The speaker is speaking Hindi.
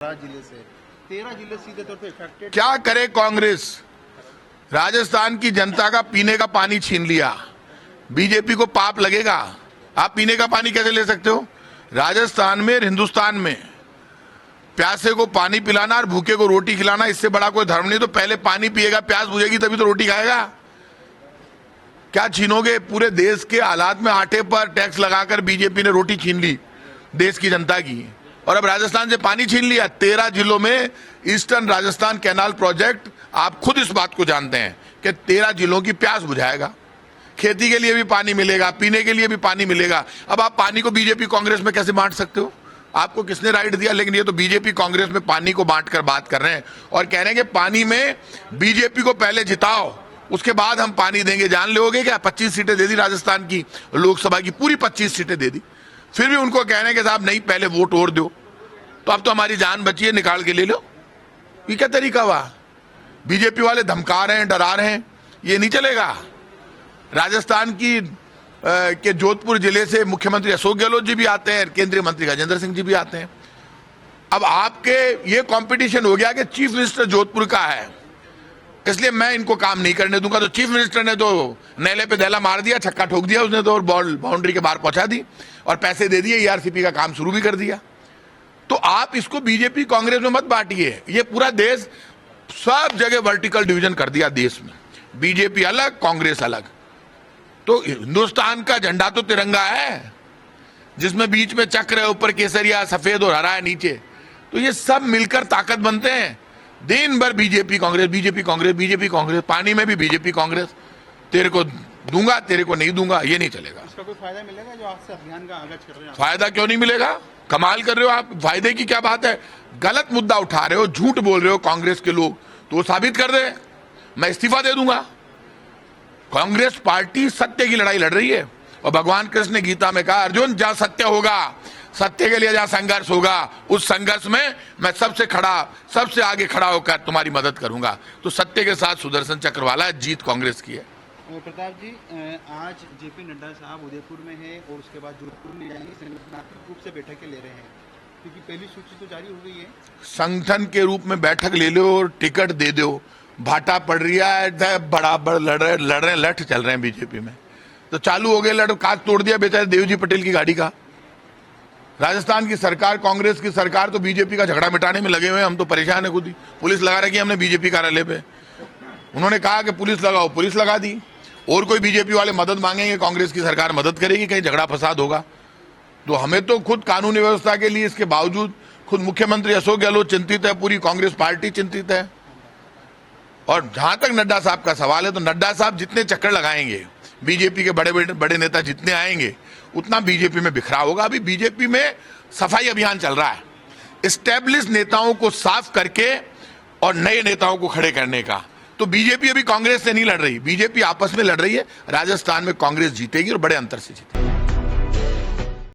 13 जिले सीधे तौर पे इफेक्टेड। क्या करे कांग्रेस? राजस्थान की जनता का पीने का पानी छीन लिया। बीजेपी को पाप लगेगा। आप पीने का पानी कैसे ले सकते हो? राजस्थान में और हिंदुस्तान में प्यासे को पानी पिलाना और भूखे को रोटी खिलाना, इससे बड़ा कोई धर्म नहीं। तो पहले पानी पिएगा, प्यास बुझेगी तभी तो रोटी खाएगा। क्या छीनोगे? पूरे देश के हालात में आटे पर टैक्स लगाकर बीजेपी ने रोटी छीन ली देश की जनता की, और अब राजस्थान से पानी छीन लिया। 13 जिलों में ईस्टर्न राजस्थान कैनाल प्रोजेक्ट, आप खुद इस बात को जानते हैं कि 13 जिलों की प्यास बुझाएगा। खेती के लिए भी पानी मिलेगा, पीने के लिए भी पानी मिलेगा। अब आप पानी को बीजेपी कांग्रेस में कैसे बांट सकते हो? आपको किसने राइट दिया? लेकिन ये तो बीजेपी कांग्रेस में पानी को बांटकर बात कर रहे हैं और कह रहे हैं कि पानी में बीजेपी को पहले जिताओ, उसके बाद हम पानी देंगे। जान लोगे क्या? 25 सीटें दे दी राजस्थान की लोकसभा की, पूरी 25 सीटें दे दी। फिर भी उनको कह रहे हैं कि साहब नहीं, पहले वोट और दो। तो अब तो हमारी जान बची है, निकाल के ले लो। ये क्या तरीका हुआ? बीजेपी वाले धमका रहे हैं, डरा रहे हैं, ये नहीं चलेगा। राजस्थान की के जोधपुर जिले से मुख्यमंत्री अशोक गहलोत जी भी आते हैं, केंद्रीय मंत्री गजेंद्र सिंह जी भी आते हैं। अब आपके ये कंपटीशन हो गया कि चीफ मिनिस्टर जोधपुर का है, इसलिए मैं इनको काम नहीं करने दूंगा। तो चीफ मिनिस्टर ने तो नेले पे दहला मार दिया, छक्का ठोक दिया उसने तो, और बॉल बाउंड्री के बाहर पहुंचा दी और पैसे दे दिए, ईआरसीपी का काम शुरू भी कर दिया। तो आप इसको बीजेपी कांग्रेस में मत बांटिए। ये पूरा देश, सब जगह वर्टिकल डिवीजन कर दिया देश में, बीजेपी अलग, कांग्रेस अलग। तो हिंदुस्तान का झंडा तो तिरंगा है, जिसमें बीच में चक्र है, ऊपर केसरिया सफेद और हरा है नीचे। तो ये सब मिलकर ताकत बनते हैं। दिन भर BJP Congress, BJP Congress, BJP Congress, पानी में भी बीजेपी कांग्रेस। तेरे को दूंगा, तेरे को नहीं दूंगा, ये नहीं चलेगा। इसका कोई फायदा मिलेगा जो आपसे अभियान का आगाज कर रहे हैं? फायदा क्यों नहीं मिलेगा? कमाल कर रहे हो आप। फायदे की क्या बात है? गलत मुद्दा उठा रहे हो, झूठ बोल रहे हो कांग्रेस के लोग, तो साबित कर दे, मैं इस्तीफा दे दूंगा। कांग्रेस पार्टी सत्य की लड़ाई लड़ रही है, और भगवान कृष्ण ने गीता में कहा, अर्जुन जहां सत्य होगा, सत्य के लिए जहां संघर्ष होगा, उस संघर्ष में मैं सबसे आगे खड़ा होकर तुम्हारी मदद करूंगा। तो सत्य के साथ सुदर्शन चक्र वाला जीत कांग्रेस की है। प्रताप जी, आज जेपी नड्डा साहब उदयपुर में है और उसके बाद जोधपुर में जाएंगे, संगठनात्मक रूप से बैठकें ले रहे हैं, क्योंकि पहली सूची तो जारी हो गई है। संगठन के रूप में बैठक ले लो और टिकट दे दो। भाटा पड़ रहा है, बराबर लड़ रहे लठ चल रहे हैं बीजेपी में। तो चालू हो गए लड़, काज तोड़ दिया बेचारे देवजी पटेल की गाड़ी का। राजस्थान की सरकार, कांग्रेस की सरकार तो बीजेपी का झगड़ा मिटाने में लगे हुए हैं। हम तो परेशान है खुद ही। पुलिस लगा रखी हमने बीजेपी कार्यालय पे। उन्होंने कहा कि पुलिस लगाओ, पुलिस लगा दी। और कोई बीजेपी वाले मदद मांगेंगे, कांग्रेस की सरकार मदद करेगी, कहीं झगड़ा फसाद होगा। तो हमें तो खुद कानूनी व्यवस्था के लिए, इसके बावजूद खुद मुख्यमंत्री अशोक गहलोत चिंतित है, पूरी कांग्रेस पार्टी चिंतित है। और जहां तक नड्डा साहब का सवाल है, तो नड्डा साहब जितने चक्कर लगाएंगे, बीजेपी के बड़े नेता जितने आएंगे, उतना बीजेपी में बिखराव होगा। अभी बीजेपी में सफाई अभियान चल रहा है, एस्टेब्लिश नेताओं को साफ करके और नए नेताओं को खड़े करने का। तो बीजेपी अभी कांग्रेस से नहीं लड़ रही, बीजेपी आपस में लड़ रही है। राजस्थान में कांग्रेस जीतेगी और बड़े अंतर से जीतेगी।